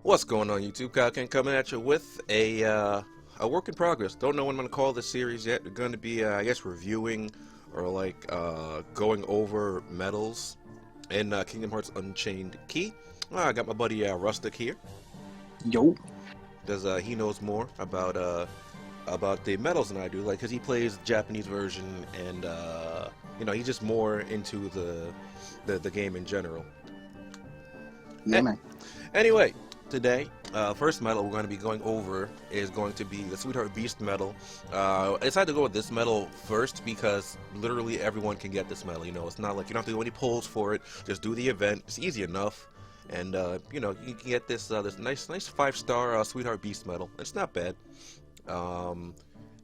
What's going on, YouTube? Kalkin coming at you with a work in progress. Don't know what I'm gonna call this series yet. We're going to be, I guess, reviewing or going over medals in Kingdom Hearts Unchained Key. I got my buddy Rustic here. Yo. Does he knows more about the medals than I do, because he plays the Japanese version, and he's just more into the game in general. Yeah, man. Anyway, today, first medal we're going to be going over is going to be the Sweetheart Beast medal. I decided to go with this medal first because literally everyone can get this medal. It's not like you don't have to do any polls for it. Just do the event. It's easy enough, and you can get this nice 5-star Sweetheart Beast medal. It's not bad.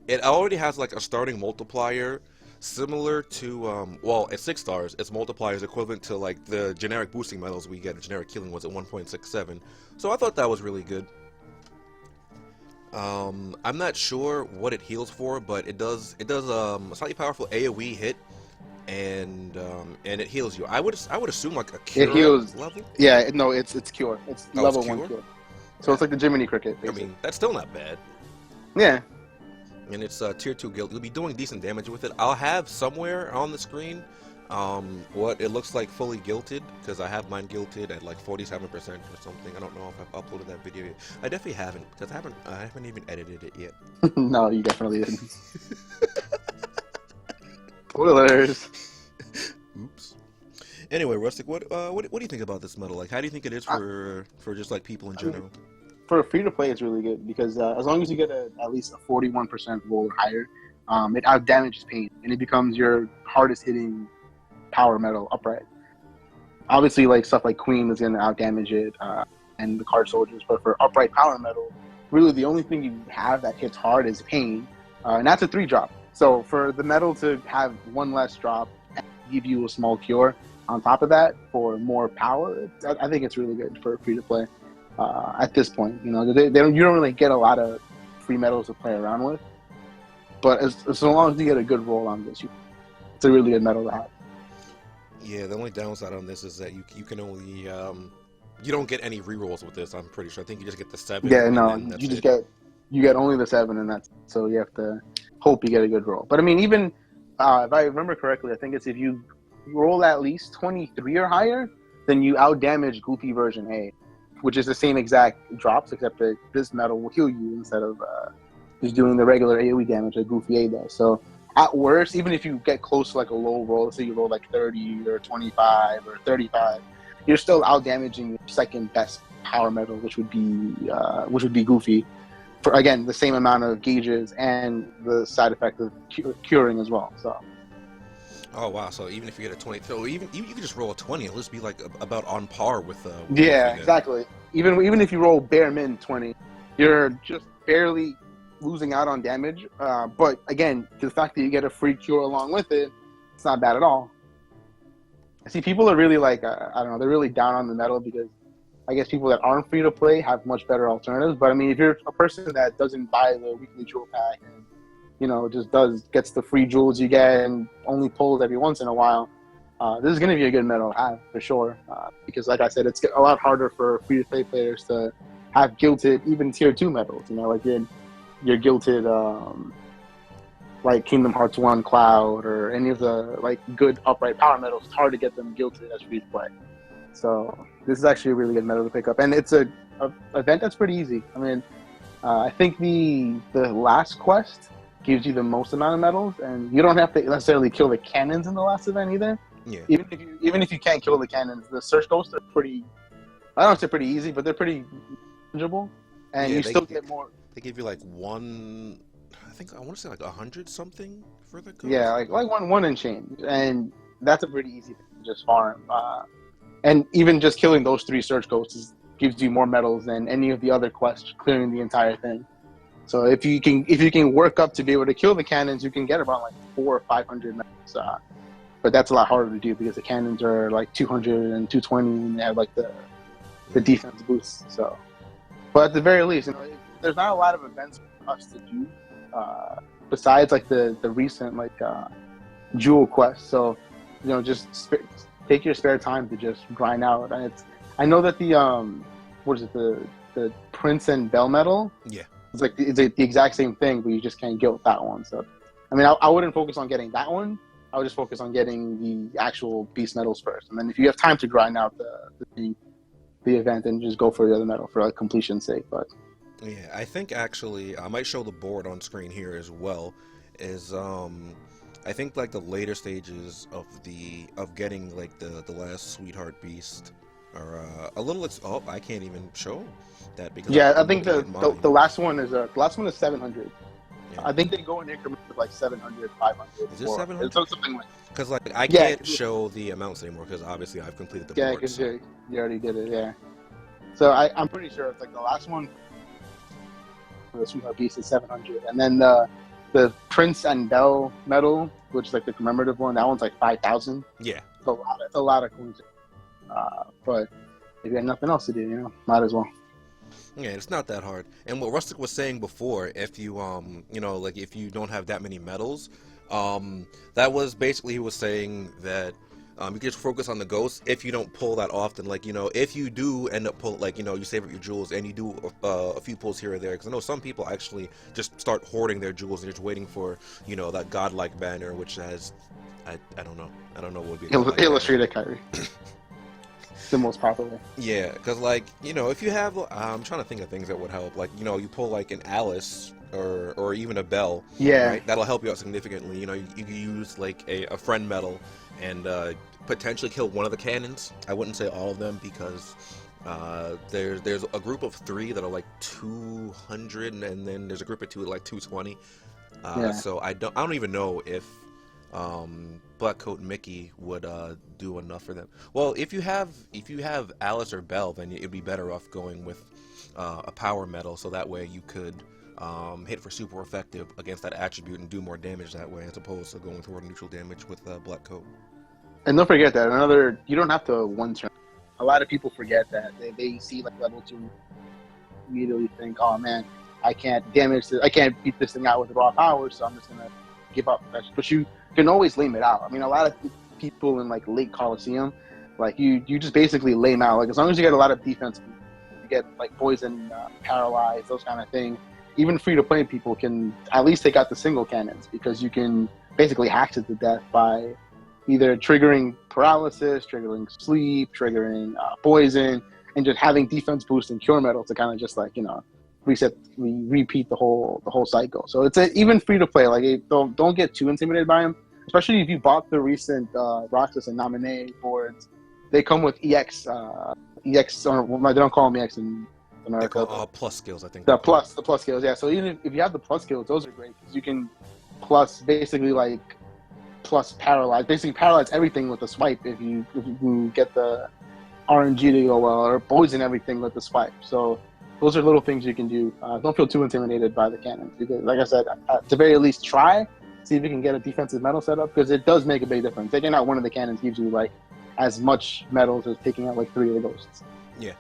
It already has like a starting multiplier similar to, at 6 stars, its multiplier is equivalent to like the generic boosting medals we get. The generic healing was at 1.67, so I thought that was really good. I'm not sure what it heals for, but it does a slightly powerful AoE hit, and it heals you. I would assume like a cure It heals level. Yeah, no, it's cure. It's level it's 1 cure? cure. So it's like the Jiminy Cricket, basically. I mean, that's still not bad. Yeah. And it's tier 2 guild. You'll be doing decent damage with it. I'll have somewhere on the screen what it looks like fully guilted, because I have mine guilted at like 47% or something. I don't know if I've uploaded that video yet. I definitely haven't, because I haven't even edited it yet. No, you definitely didn't. Spoilers. Oops. Anyway, Rustic, what do you think about this medal? Like, how do you think it is for just like people in general? For free to play, it's really good because as long as you get at least a 41% roll or higher, it out damages pain and it becomes your hardest hitting power medal upright. Obviously, like stuff like Queen is going to out damage it and the card soldiers, but for upright power medal, really the only thing you have that hits hard is pain, and that's a 3-drop. So for the medal to have 1 less drop and give you a small cure on top of that for more power, I think it's really good for free to play. At this point, you don't really get a lot of free medals to play around with, but as long as you get a good roll on this, it's a really good medal to have. Yeah, the only downside on this is that you can only you don't get any rerolls with this. I'm pretty sure. I think you just get the 7. Yeah, no, you get only the 7, and that's so you have to hope you get a good roll. But I mean, even if I remember correctly, I think it's if you roll at least 23 or higher, then you out damage Goofy version A, which is the same exact drops, except that this medal will heal you instead of just doing the regular AoE damage that Goofy A does. So at worst, even if you get close to like a low roll, let's say you roll like 30 or 25 or 35, you're still out damaging your second best power medal, which would be Goofy, for again the same amount of gauges and the side effect of curing as well. So. Oh wow! So even if you get a 20, so even you can just roll a 20, it'll just be like about on par with. Yeah, exactly. Even if you roll bare min 20, you're just barely losing out on damage. But again, the fact that you get a free cure along with it, it's not bad at all. I see people are really like I don't know, they're really down on the medal because I guess people that aren't free to play have much better alternatives. But I mean, if you're a person that doesn't buy the weekly jewel pack and just gets the free jewels you get and only pulls every once in a while, this is going to be a good medal to have for sure. Because like I said, it's a lot harder for free-to-play players to have guilted even tier 2 medals. Like you're guilted like Kingdom Hearts 1 Cloud or any of the like good upright power medals. It's hard to get them guilted as free-to-play. So this is actually a really good medal to pick up. And it's a event that's pretty easy. I mean, I think the last quest gives you the most amount of medals, and you don't have to necessarily kill the cannons in the last event either. Yeah. Even if you can't kill the cannons, the search ghosts are pretty. I don't say pretty easy, but they're pretty manageable, and you still get more. They give you like one. I think I want to say like 100 something for the ghost. Yeah, like one Unchained, and that's a pretty easy thing to just farm. And even just killing those 3 search ghosts gives you more medals than any of the other quests clearing the entire thing. So if you can work up to be able to kill the cannons, you can get about like 400 or 500 medals. But that's a lot harder to do because the cannons are like 200 and 220, and they have like the defense boost. So, but at the very least, there's not a lot of events for us to do besides like the recent like jewel quest. So, just take your spare time to just grind out. And I know that the the Prince and Bell medal. Yeah. It's like it's the exact same thing, but you just can't get with that one. So, I mean, I wouldn't focus on getting that one. I would just focus on getting the actual beast medals first, and then if you have time to grind out the event, then just go for the other medal for like completion's sake. But Yeah, I think actually I might show the board on screen here as well. Is I think like the later stages of getting like the last sweetheart beast are a little. Oh, I can't even show that because yeah, I I'm think looking at mine. the last one is 700. Yeah. I think they go in increments of like 700, 500. Is this 700? Something like Because like I Yeah, can't show the amounts anymore because obviously I've completed the yeah, board. because So. you already did it. Yeah. So I'm pretty sure it's like the last one. The Sweetheart Beast is 700, and then the Prince and Bell medal, which is like the commemorative one, that one's like 5,000. Yeah. It's a lot of coins. But if you have nothing else to do, might as well. Yeah, it's not that hard. And what Rustic was saying before, if you like if you don't have that many medals, that was basically he was saying that you can just focus on the ghosts if you don't pull that often. Like if you do end up pull like you save up your jewels and you do a few pulls here or there. Because I know some people actually just start hoarding their jewels and just waiting for that godlike banner, which has I don't know what would be Illustrated Kyrie. The most popular. Yeah, because like if you have, I'm trying to think of things that would help. Like you pull like an Alice or even a Bell. Yeah. Right? That'll help you out significantly. You can use like a friend medal and potentially kill one of the cannons. I wouldn't say all of them because there's a group of 3 that are like 200, and then there's a group of 2 at like 220. So I don't even know if Black Coat Mickey would do enough for them. Well, if you have Alice or Bell, then it'd be better off going with a power medal, so that way you could hit for super effective against that attribute and do more damage that way, as opposed to going toward neutral damage with Black Coat. And don't forget that you don't have to one turn. A lot of people forget that they see like level 2, immediately think, oh man, I can't beat this thing out with raw power, so I'm just gonna give up. But you can always lame it out. I mean, a lot of people in like late Coliseum, like you just basically lame out. Like as long as you get a lot of defense, you get like poison, paralyzed, those kind of things. Even free to play people can at least take out the single cannons because you can basically hack it to death by either triggering paralysis, triggering sleep, triggering poison, and just having defense boost and cure metal to kind of just like repeat the whole cycle. So it's even free to play. Like don't get too intimidated by them, especially if you bought the recent Roxas and Nominee boards. They come with EX, or they don't call them EX in America. They call plus skills, I think. The plus skills, yeah. So even if you have the plus skills, those are great because you can plus paralyze everything with a swipe if you get the RNG to go well, or poison everything with the swipe. So those are little things you can do. Don't feel too intimidated by the cannons because, like I said, at the very least, see if you can get a defensive medal set up because it does make a big difference. Taking out one of the cannons gives you like as much medals as taking out like 3 of the ghosts. Yeah,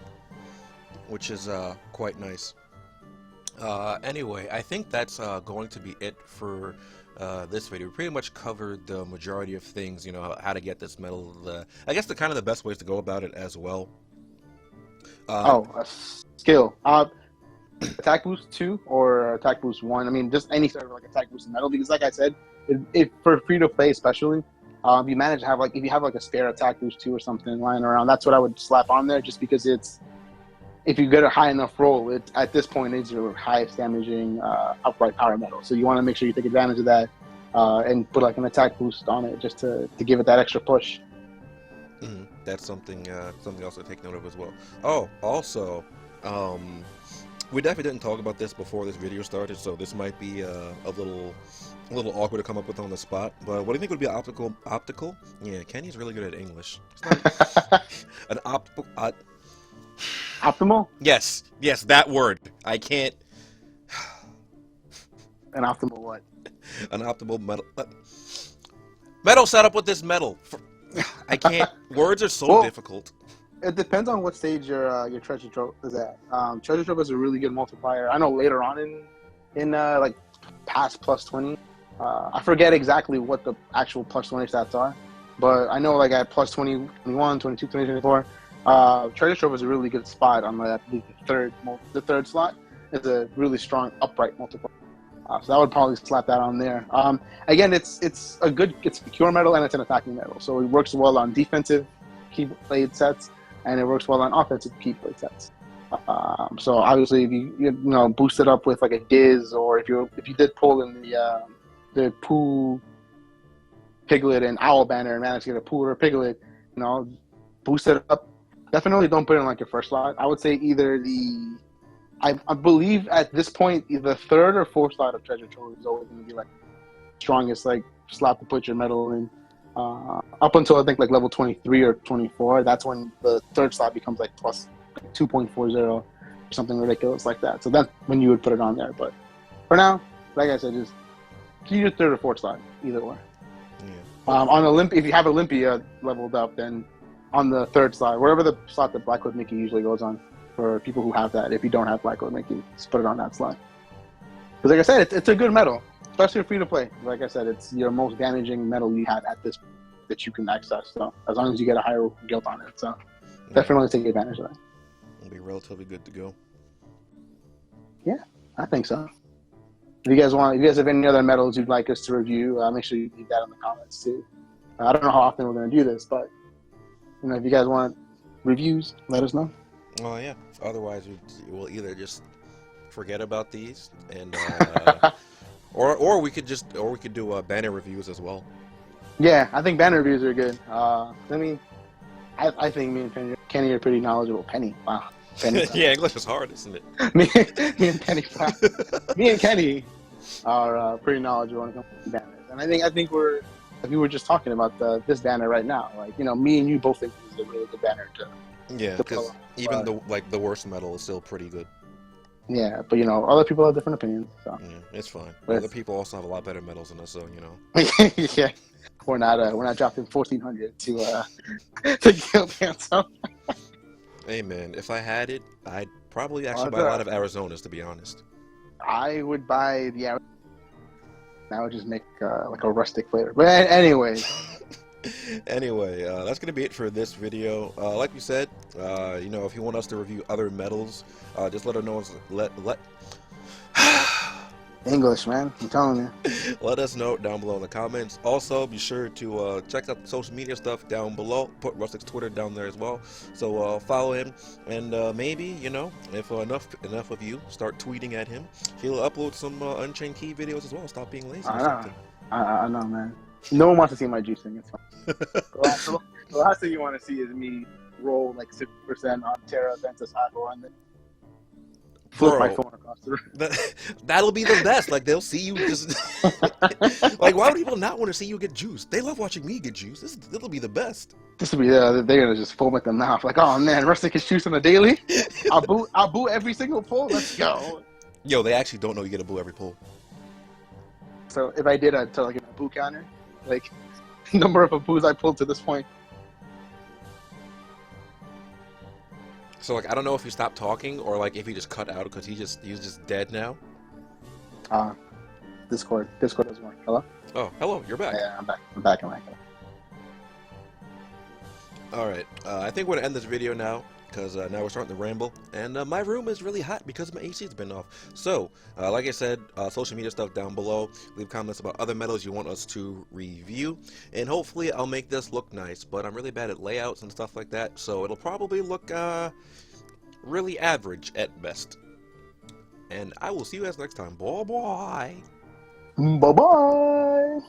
which is quite nice. Anyway, I think that's going to be it for this video. We pretty much covered the majority of things, how to get this medal. I guess the best ways to go about it as well. A skill. Attack boost 2 or attack boost 1. I mean, just any sort of like attack boost medal because, like I said, if for free to play especially, if you manage to have if you have a spare attack boost 2 or something lying around, that's what I would slap on there just because if you get a high enough roll, at this point is your highest damaging upright power medal. So you want to make sure you take advantage of that and put like an attack boost on it just to give it that extra push. Mm-hmm. That's something else to take note of as well. Oh, also, we definitely didn't talk about this before this video started, so this might be a little awkward to come up with on the spot. But what do you think would be optical? Yeah, Kenny's really good at English. An optical. Optimal? Yes, that word. I can't. An optimal what? An optimal metal. Metal setup with this metal. I can't. Words are so difficult. It depends on what stage your treasure trove is at. Treasure trove is a really good multiplier. I know later on in like past plus 20, I forget exactly what the actual plus 20 stats are, but I know like at plus 20, 21, 22, 23, 24, Treasure Trove is a really good spot on the, I believe, the third slot. It's a really strong upright multiplier. So that would probably slap that on there. Again, it's a cure metal and it's an attacking metal, so it works well on defensive keyblade sets and it works well on offensive keyblade sets. So obviously, if you boost it up with like a Diz, or if you did pull in the Pooh, Piglet, and Owl banner and manage to get a Pooh or a Piglet, boost it up. Definitely don't put it in like your first slot. I would say either I believe at this point, the third or fourth slot of Treasure Trove is always going to be like strongest like slot to put your metal in. Up until I think like level 23 or 24, that's when the third slot becomes like plus 2.40 or something ridiculous like that. So that's when you would put it on there. But for now, like I said, just keep your third or fourth slot, either or. Yeah. On Olympia, if you have Olympia leveled up, then on the third slot, wherever the slot that Black Hood Mickey usually goes on, for people who have that. If you don't have Black Hood Mickey, just put it on that slot. Because like I said, it's a good metal, especially free to play. Like I said, it's your most damaging metal you have at this that you can access. So as long as you get a higher guild on it, so definitely take advantage of that. It'll be relatively good to go. Yeah, I think so. If you guys have any other metals you'd like us to review, make sure you leave that in the comments too. I don't know how often we're going to do this, but if you guys want reviews, let us know. Oh yeah. Otherwise, we'll either just forget about these, and or we could do banner reviews as well. Yeah, I think banner reviews are good. I think me and Kenny are pretty knowledgeable. Penny, wow. Penny. Yeah, English is hard, isn't it? me and Penny, me and Kenny are pretty knowledgeable when it comes to banners, and I think we were just talking about this banner right now. Like me and you both think this is a really good banner to. Yeah, because even the worst metal is still pretty good. Yeah, but other people have different opinions. So. Yeah, it's fine. Other people also have a lot better metals than us, so yeah, we're not dropping 1,400 to guild handsome. Hey man, if I had it, I'd probably actually buy a lot of Arizonas, to be honest. I would buy the Arizona. I would just make like a rustic flavor. But anyway. Anyway, that's gonna be it for this video. Like we said, if you want us to review other metals, just let us know. English, man, I'm telling you. Let us know down below in the comments. Also, be sure to check out the social media stuff down below. Put Rustic's Twitter down there as well. So follow him, and maybe if enough of you start tweeting at him, he'll upload some Unchained key videos as well. Stop being lazy. I know, man. No one wants to see my juicing. It's fine. The last thing you want to see is me roll like 60% on Terra Ventus Aqua and then flip my phone across the room. That'll be the best. Like, they'll see you just... like, why would people not want to see you get juiced? They love watching me get juiced. It'll be the best. This will be they're gonna just foam at the mouth. Like, oh man, Rustic is juiced on a daily. I'll boo every single pull. Let's go. Yo, they actually don't know you get a boo every pull. So if I did, I'd tell like a boo counter. Like, number of boos I pulled to this point. So, like, I don't know if he stopped talking or, like, if he just cut out because he's just dead now. Discord doesn't work. Hello? Oh, hello. You're back. Yeah, I'm back. All right. I think we're going to end this video now because now we're starting to ramble. And my room is really hot because my AC's been off. So, like I said, social media stuff down below. Leave comments about other metals you want us to review. And hopefully I'll make this look nice. But I'm really bad at layouts and stuff like that. So it'll probably look really average at best. And I will see you guys next time. Bye-bye. Bye-bye.